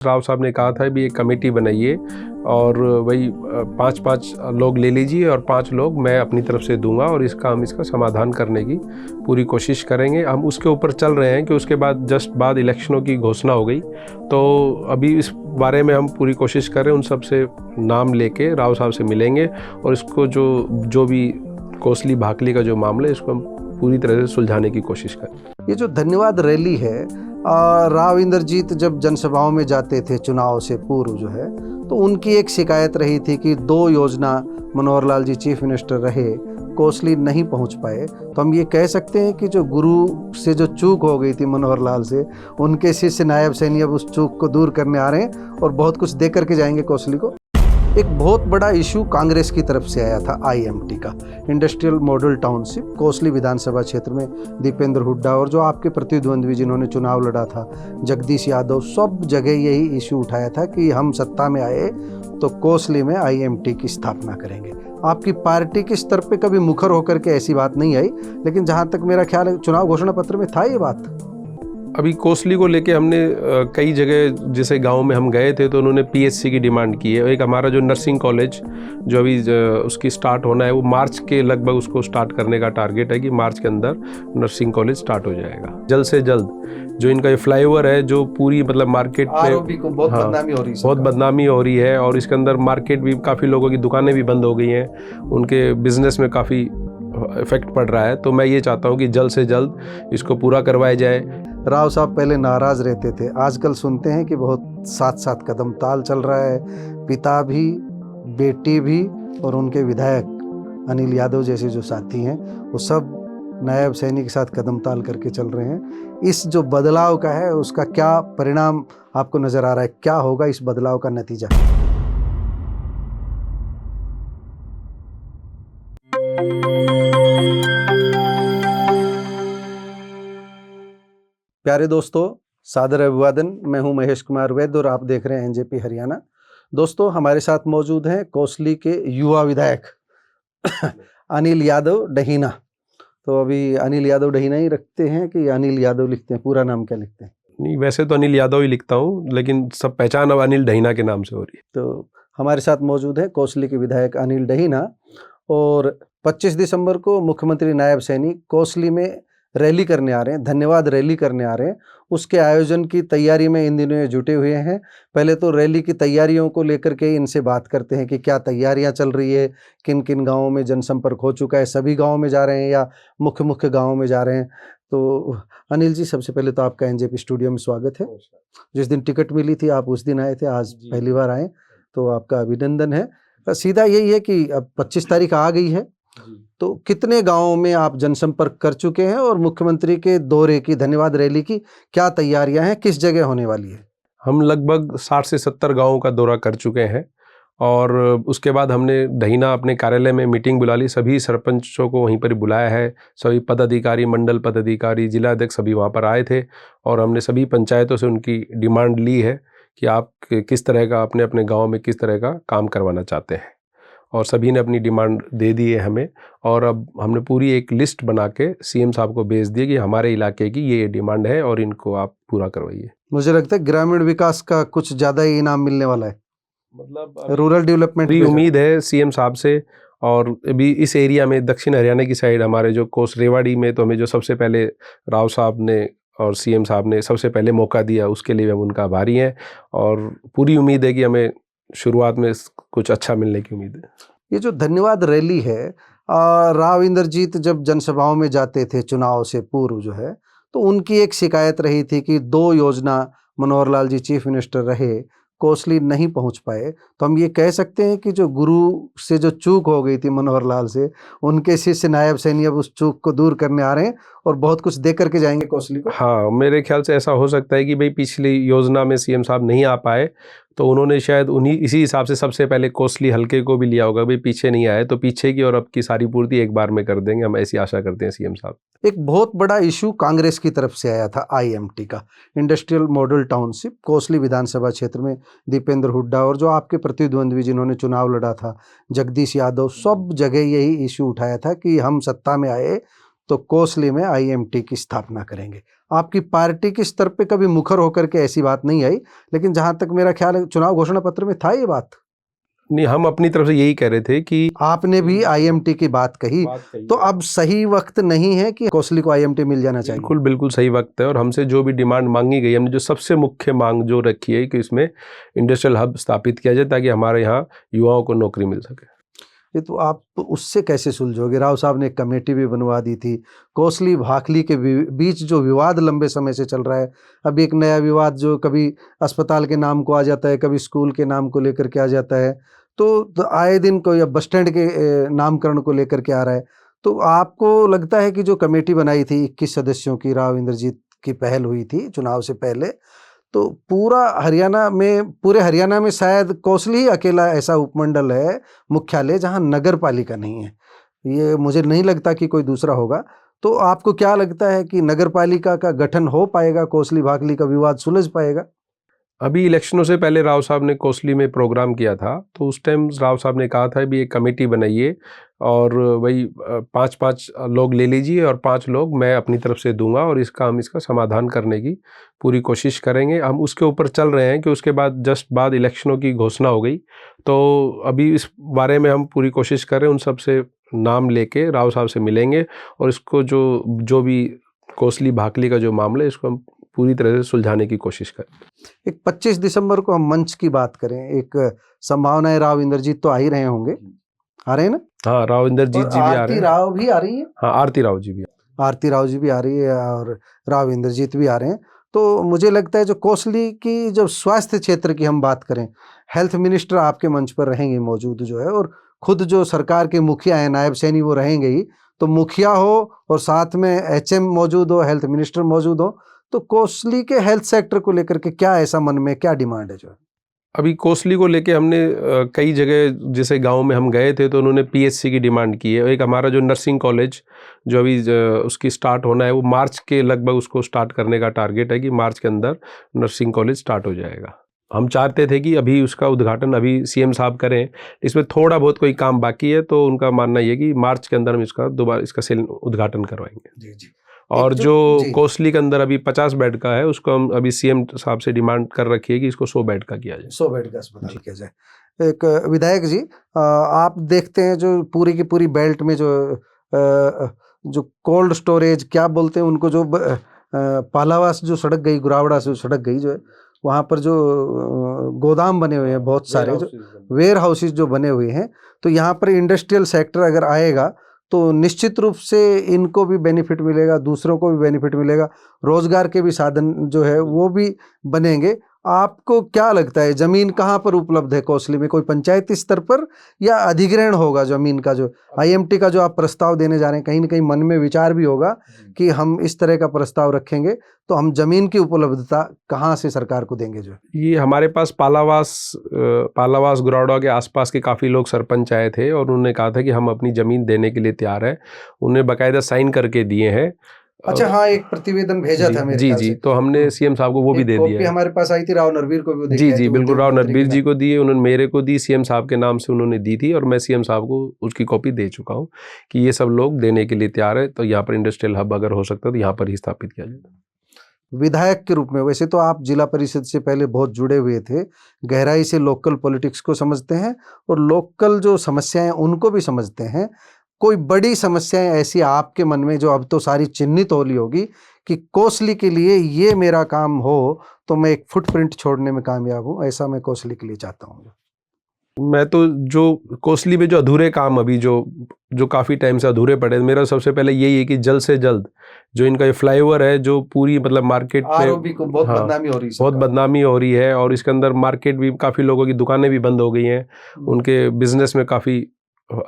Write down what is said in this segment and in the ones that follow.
राव साहब ने कहा था भी एक कमेटी बनाइए और वही 5-5 लोग ले लीजिए और 5 लोग मैं अपनी तरफ से दूंगा और हम इसका समाधान करने की पूरी कोशिश करेंगे। हम उसके ऊपर चल रहे हैं कि उसके बाद जस्ट बाद इलेक्शनों की घोषणा हो गई, तो अभी इस बारे में हम पूरी कोशिश कर रहे हैं। उन सब से नाम लेके राव साहब से मिलेंगे और इसको जो भी कोसली भाकली का जो मामला है इसको हम पूरी तरह से सुलझाने की कोशिश करें। ये जो धन्यवाद रैली है, राव इंद्रजीत जब जनसभाओं में जाते थे चुनाव से पूर्व जो है, तो उनकी एक शिकायत रही थी कि 2 योजना मनोहर लाल जी चीफ मिनिस्टर रहे, कोसली नहीं पहुंच पाए। तो हम ये कह सकते हैं कि जो गुरु से जो चूक हो गई थी मनोहर लाल से, उनके शिष्य नायब सैनी अब उस चूक को दूर करने आ रहे हैं और बहुत कुछ दे करके जाएंगे कोसली को। एक बहुत बड़ा इशू कांग्रेस की तरफ से आया था IMT का, इंडस्ट्रियल मॉडल टाउनशिप, कोसली विधानसभा क्षेत्र में दीपेंद्र हुड्डा और जो आपके प्रतिद्वंद्वी जिन्होंने चुनाव लड़ा था जगदीश यादव, सब जगह यही इशू उठाया था कि हम सत्ता में आए तो कोसली में IMT की स्थापना करेंगे। आपकी पार्टी के स्तर पे कभी मुखर होकर के ऐसी बात नहीं आई, लेकिन जहाँ तक मेरा ख्याल है चुनाव घोषणा पत्र में था ये बात। अभी कोसली को लेके हमने कई जगह जैसे गांव में हम गए थे तो उन्होंने PHC की डिमांड की है। एक हमारा जो नर्सिंग कॉलेज जो अभी उसकी स्टार्ट होना है, वो मार्च के लगभग उसको स्टार्ट करने का टारगेट है कि मार्च के अंदर नर्सिंग कॉलेज स्टार्ट हो जाएगा जल्द से जल्द। जो इनका ये फ्लाईओवर है जो पूरी मतलब मार्केट में बहुत बदनामी हो रही है, बहुत बदनामी हो रही है और इसके अंदर मार्केट भी काफ़ी लोगों की दुकानें भी बंद हो गई हैं, उनके बिजनेस में काफ़ी इफेक्ट पड़ रहा है। तो मैं ये चाहता हूँ कि जल्द से जल्द इसको पूरा करवाया जाए। राव साहब पहले नाराज रहते थे, आजकल सुनते हैं कि बहुत साथ साथ कदम ताल चल रहा है, पिता भी बेटी भी और उनके विधायक अनिल यादव जैसे जो साथी हैं वो सब नायब सैनी के साथ कदम ताल करके चल रहे हैं। इस जो बदलाव का है उसका क्या परिणाम आपको नजर आ रहा है, क्या होगा इस बदलाव का नतीजा? प्यारे दोस्तों, सादर अभिवादन। मैं हूं महेश कुमार वैद्य और आप देख रहे हैं NJP हरियाणा। दोस्तों, हमारे साथ मौजूद हैं कोसली के युवा विधायक अनिल यादव डहीना। तो अभी अनिल यादव डहीना ही रखते हैं कि अनिल यादव लिखते हैं, पूरा नाम क्या लिखते हैं? नहीं, वैसे तो अनिल यादव ही लिखता हूँ, लेकिन सब पहचान अब अनिल डहीना के नाम से हो रही है। तो हमारे साथ मौजूद है कोसली के विधायक अनिल डहीना और 25 दिसंबर को मुख्यमंत्री नायब सैनी कोसली में रैली करने आ रहे हैं, धन्यवाद रैली करने आ रहे हैं। उसके आयोजन की तैयारी में इन दिनों जुटे हुए हैं। पहले तो रैली की तैयारियों को लेकर के इनसे बात करते हैं कि क्या तैयारियां चल रही है, किन किन गांवों में जनसंपर्क हो चुका है, सभी गांवों में जा रहे हैं या मुख्य गांवों में जा रहे हैं। तो अनिल जी, सबसे पहले तो आपका NJP स्टूडियो में स्वागत है। जिस दिन टिकट मिली थी आप उस दिन आए थे, आज पहली बार आए, तो आपका अभिनंदन है। सीधा यही है कि अब 25 तारीख आ गई है, तो कितने गांवों में आप जनसंपर्क कर चुके हैं और मुख्यमंत्री के दौरे की, धन्यवाद रैली की क्या तैयारियां हैं, किस जगह होने वाली है? हम लगभग 60 से 70 गांवों का दौरा कर चुके हैं और उसके बाद हमने डहीना अपने कार्यालय में मीटिंग बुला ली, सभी सरपंचों को वहीं पर बुलाया है, सभी पदाधिकारी, मंडल पदाधिकारी, जिला अध्यक्ष सभी वहाँ पर आए थे और हमने सभी पंचायतों से उनकी डिमांड ली है कि आप किस तरह का अपने अपने गाँव में किस तरह का काम करवाना चाहते हैं, और सभी ने अपनी डिमांड दे दी है हमें। और अब हमने पूरी एक लिस्ट बना के CM साहब को भेज दी कि हमारे इलाके की ये डिमांड है और इनको आप पूरा करवाइए। मुझे लगता है ग्रामीण विकास का कुछ ज़्यादा ही इनाम मिलने वाला है, मतलब रूरल डेवलपमेंट की उम्मीद है CM साहब से। और अभी इस एरिया में दक्षिण हरियाणा की साइड हमारे जो कोस रेवाड़ी में, तो हमें जो सबसे पहले राव साहब ने और CM साहब ने सबसे पहले मौका दिया, उसके लिए हम उनका आभारी हैं और पूरी उम्मीद है कि हमें शुरुआत में कुछ अच्छा मिलने की उम्मीद है। ये जो धन्यवाद रैली है, राव इंद्रजीत जब जनसभाओं में जाते थे चुनाव से पूर्व जो है, तो उनकी एक शिकायत रही थी कि 2 योजना मनोहर लाल जी चीफ मिनिस्टर रहे, कोसली नहीं पहुंच पाए। तो हम ये कह सकते हैं कि जो गुरु से जो चूक हो गई थी मनोहर लाल से, उनके शिष्य नायब सैनी अब उस चूक को दूर करने आ रहे हैं और बहुत कुछ दे करके जाएंगे कोसली को। हाँ, मेरे ख्याल से ऐसा हो सकता है कि भाई पिछली योजना में CM साहब नहीं आ पाए, तो उन्होंने शायद इसी हिसाब से सबसे पहले कोसली हल्के को भी लिया होगा, भाई पीछे नहीं आए तो पीछे की और अब की सारी पूर्ति एक बार में कर देंगे, हम ऐसी आशा करते हैं CM साहब। एक बहुत बड़ा इशू कांग्रेस की तरफ से आया था IMT का, इंडस्ट्रियल मॉडल टाउनशिप, कोसली विधानसभा क्षेत्र में दीपेंद्र हुड्डा और जो आपके प्रतिद्वंद्वी जिन्होंने चुनाव लड़ा था जगदीश यादव, सब जगह यही इशू उठाया था कि हम सत्ता में आए तो कोसली में आईएमटी की स्थापना करेंगे। आपकी पार्टी के स्तर पे कभी मुखर होकर के ऐसी बात नहीं आई, लेकिन जहां तक मेरा ख्याल है चुनाव घोषणा पत्र में था ये बात। नहीं, हम अपनी तरफ से यही कह रहे थे कि आपने भी आईएमटी की बात कही, तो अब सही वक्त नहीं है कि कोसली को आईएमटी मिल जाना चाहिए? बिल्कुल बिल्कुल सही वक्त है। और हमसे जो भी डिमांड मांगी गई, हमने जो सबसे मुख्य मांग जो रखी है कि इसमें इंडस्ट्रियल हब स्थापित किया जाए ताकि हमारे यहाँ युवाओं को नौकरी मिल सके। ये तो आप उससे कैसे सुलझोगे? राव साहब ने एक कमेटी भी बनवा दी थी। कोसली भाखली के बीच जो विवाद लंबे समय से चल रहा है, अब एक नया विवाद जो कभी अस्पताल के नाम को आ जाता है, कभी स्कूल के नाम को लेकर के आ जाता है, तो आए दिन कोई अब बस स्टैंड के नामकरण को लेकर के आ रहा है। तो आपको लगता है कि जो कमेटी बनाई थी 21 सदस्यों की, राव इंद्रजीत की पहल हुई थी चुनाव से पहले, तो पूरे हरियाणा में शायद कोसली ही अकेला ऐसा उपमंडल है, मुख्यालय, जहां नगर पालिका नहीं है। ये मुझे नहीं लगता कि कोई दूसरा होगा। तो आपको क्या लगता है कि नगर पालिका का गठन हो पाएगा? कोसली भाखली का विवाद सुलझ पाएगा? अभी इलेक्शनों से पहले राव साहब ने कोसली में प्रोग्राम किया था, तो उस टाइम राव साहब ने कहा था भी एक कमेटी बनाइए और वही 5-5 लोग ले लीजिए और 5 लोग मैं अपनी तरफ से दूंगा और इसका समाधान करने की पूरी कोशिश करेंगे। हम उसके ऊपर चल रहे हैं कि उसके बाद जस्ट बाद इलेक्शनों की घोषणा हो गई, तो अभी इस बारे में हम पूरी कोशिश कर रहे हैं। उन सब से नाम लेके राव साहब से मिलेंगे और इसको जो भी कोसली भाखली का जो मामला है इसको हम पूरी तरह से सुलझाने की कोशिश करें। एक 25 दिसंबर को हम मंच की बात करें, एक संभावना है राव इंद्रजीत तो आ ही रहे होंगे, आ रहे हैं ना? हाँ, राव इंद्रजीत जी भी आ रहे हैं। आरती राव भी आ रही है? हाँ, आरती राव जी भी आ रही है और राव इंद्रजीत भी आ रहे हैं। तो मुझे लगता है जो कोसली की जो स्वास्थ्य क्षेत्र की हम बात करें, हेल्थ मिनिस्टर आपके मंच पर रहेंगे मौजूद जो है, और खुद जो सरकार के मुखिया हैं नायब सैनी वो रहेंगे ही। तो मुखिया हो और साथ में एचएम मौजूद हो, हेल्थ मिनिस्टर मौजूद हो, तो कोसली के हेल्थ सेक्टर को लेकर के क्या ऐसा मन में क्या डिमांड है? जो अभी कोसली को लेके हमने कई जगह जैसे गांव में हम गए थे तो उन्होंने पीएचसी की डिमांड की है। एक हमारा जो नर्सिंग कॉलेज जो अभी उसकी स्टार्ट होना है, वो मार्च के लगभग उसको स्टार्ट करने का टारगेट है कि मार्च के अंदर नर्सिंग कॉलेज स्टार्ट हो जाएगा। हम चाहते थे कि अभी उसका उद्घाटन अभी सीएम साहब करें, इसमें थोड़ा बहुत कोई काम बाकी है, तो उनका मानना ये कि मार्च के अंदर हम इसका उद्घाटन करवाएंगे। जी जी। और जो कोसली के अंदर अभी 50 बेड का है उसको हम अभी सीएम साहब से डिमांड कर रखी है कि इसको 100 बेड का किया जाए, 100 बेड का अस्पताल किया जाए। एक विधायक जी, आप देखते हैं जो पूरी की पूरी बेल्ट में जो कोल्ड स्टोरेज क्या बोलते हैं उनको, जो पालावास जो सड़क गई, गुरावड़ा से सड़क गई जो है, वहाँ पर जो गोदाम बने हुए हैं बहुत सारे, जो वेयर हाउसेज जो बने हुए हैं, तो यहाँ पर इंडस्ट्रियल सेक्टर अगर आएगा तो निश्चित रूप से इनको भी बेनिफिट मिलेगा, दूसरों को भी बेनिफिट मिलेगा, रोजगार के भी साधन जो है वो भी बनेंगे। आपको क्या लगता है जमीन कहाँ पर उपलब्ध है कोसली में? कोई पंचायती स्तर पर या अधिग्रहण होगा जमीन का? जो आईएमटी का जो आप प्रस्ताव देने जा रहे हैं, कहीं ना कहीं मन में विचार भी होगा कि हम इस तरह का प्रस्ताव रखेंगे, तो हम जमीन की उपलब्धता कहाँ से सरकार को देंगे? जो ये हमारे पास पालावास गुरावड़ा के आसपास के काफ़ी लोग सरपंच आए थे और उन्होंने कहा था कि हम अपनी ज़मीन देने के लिए तैयार हैं। उन्हें बाकायदा साइन करके दिए हैं। अच्छा, हाँ, एक प्रतिवेदन भेजा था मेरे ख्याल से। तो हमने सीएम साहब को वो भी दे दिया है। हमारे पास आई थी, राव नरवीर को भी जी बिल्कुल, राव नरवीर जी को दिए, उन्होंने मेरे को दी, सीएम साहब के नाम से उन्होंने दी थी और मैं सीएम साहब को उसकी कॉपी दे चुका हूँ कि ये सब लोग देने के लिए तैयार है। तो यहाँ पर इंडस्ट्रियल हब अगर हो सकता है तो यहाँ पर ही स्थापित किया जाए। विधायक के रूप में वैसे तो आप जिला परिषद से पहले बहुत जुड़े हुए थे, गहराई से लोकल पॉलिटिक्स को समझते हैं और लोकल जो समस्याएं उनको भी समझते हैं। कोई बड़ी समस्याएं ऐसी आपके मन में जो अब तो सारी चिन्हित हो ली होगी कि कोसली के लिए ये मेरा काम हो तो मैं एक फुटप्रिंट छोड़ने में कामयाब हूँ, ऐसा मैं कोसली के लिए चाहता हूँ? मैं तो जो कोसली में जो अधूरे काम अभी जो काफ़ी टाइम से अधूरे पड़े, मेरा सबसे पहले यही है कि जल्द से जल्द जो इनका ये फ्लाईओवर है जो पूरी मतलब मार्केट में को बहुत बदनामी हो रही है, बहुत बदनामी हो रही है और इसके अंदर मार्केट भी काफ़ी लोगों की दुकानें भी बंद हो गई हैं, उनके बिजनेस में काफ़ी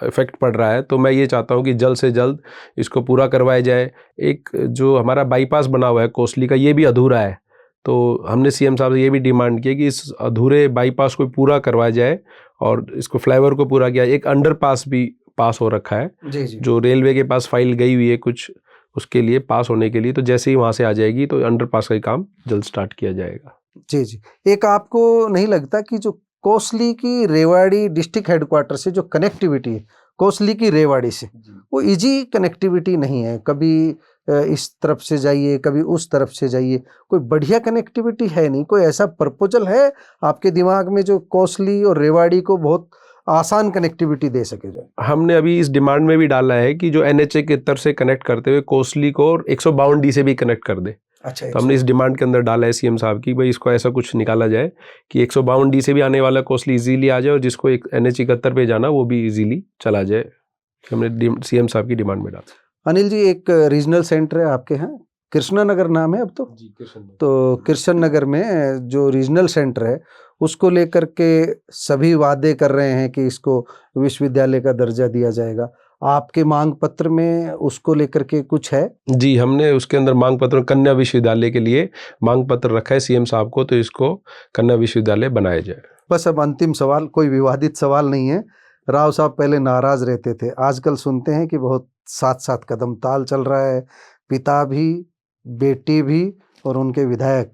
इफेक्ट पड़ रहा है। तो मैं ये चाहता हूँ कि जल्द से जल्द इसको पूरा करवाया जाए। एक जो हमारा बाईपास बना हुआ है कोसली का, ये भी अधूरा है, तो हमने सीएम साहब से ये भी डिमांड की है कि इस अधूरे बाईपास को पूरा करवाया जाए और इसको फ्लाईओवर को पूरा किया। एक अंडरपास भी पास हो रखा है जी जी। जो रेलवे के पास फाइल गई हुई है कुछ उसके लिए पास होने के लिए, तो जैसे ही वहाँ से आ जाएगी तो अंडरपास का काम जल्द स्टार्ट किया जाएगा। जी जी। एक आपको नहीं लगता कि जो कोसली की रेवाड़ी डिस्ट्रिक्ट हेडक्वार्टर से जो कनेक्टिविटी है, कोसली की रेवाड़ी से, वो इजी कनेक्टिविटी नहीं है। कभी इस तरफ से जाइए, कभी उस तरफ से जाइए, कोई बढ़िया कनेक्टिविटी है नहीं। कोई ऐसा प्रपोजल है आपके दिमाग में जो कोसली और रेवाड़ी को बहुत आसान कनेक्टिविटी दे सके? जो हमने अभी इस डिमांड में भी डाला है कि जो NHA के तर से कनेक्ट करते हुए कोसली को 152D से भी कनेक्ट कर दे। अच्छा, तो हमने इस डिमांड के अंदर डाला है CM साहब की, भाई इसको ऐसा कुछ निकाला जाए कि 152D से भी आने वाला कोसली इजीली आ जाए और जिसको एक NH 71 पे जाना वो भी इजीली चला जाए। हमने CM साहब की डिमांड में डाला। अनिल जी, एक रीजनल सेंटर है आपके यहाँ, कृष्णा नगर नाम है अब तो? जी, तो कृष्ण नगर में जो रीजनल सेंटर है उसको लेकर के सभी वादे कर रहे हैं कि इसको विश्वविद्यालय का दर्जा दिया जाएगा। आपके मांग पत्र में उसको लेकर के कुछ है? जी, हमने उसके अंदर मांग पत्र कन्या विश्वविद्यालय के लिए मांग पत्र रखा है CM साहब को, तो इसको कन्या विश्वविद्यालय बनाया जाए। बस अब अंतिम सवाल, कोई विवादित सवाल नहीं है। राव साहब पहले नाराज रहते थे, आजकल सुनते हैं कि बहुत साथ साथ कदम ताल चल रहा है। पिता भी, बेटी भी और उनके विधायक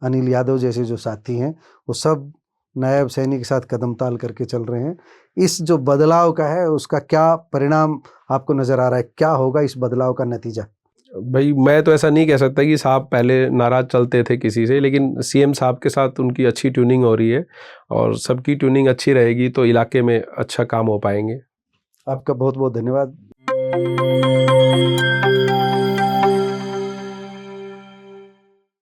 अनिल यादव जैसे जो साथी हैं वो सब नायब सैनी के साथ कदम ताल करके चल रहे हैं। इस जो बदलाव का है उसका क्या परिणाम आपको नज़र आ रहा है? क्या होगा इस बदलाव का नतीजा? भाई मैं तो ऐसा नहीं कह सकता कि साहब पहले नाराज चलते थे किसी से, लेकिन CM साहब के साथ उनकी अच्छी ट्यूनिंग हो रही है और सबकी ट्यूनिंग अच्छी रहेगी तो इलाके में अच्छा काम हो पाएंगे। आपका बहुत बहुत धन्यवाद।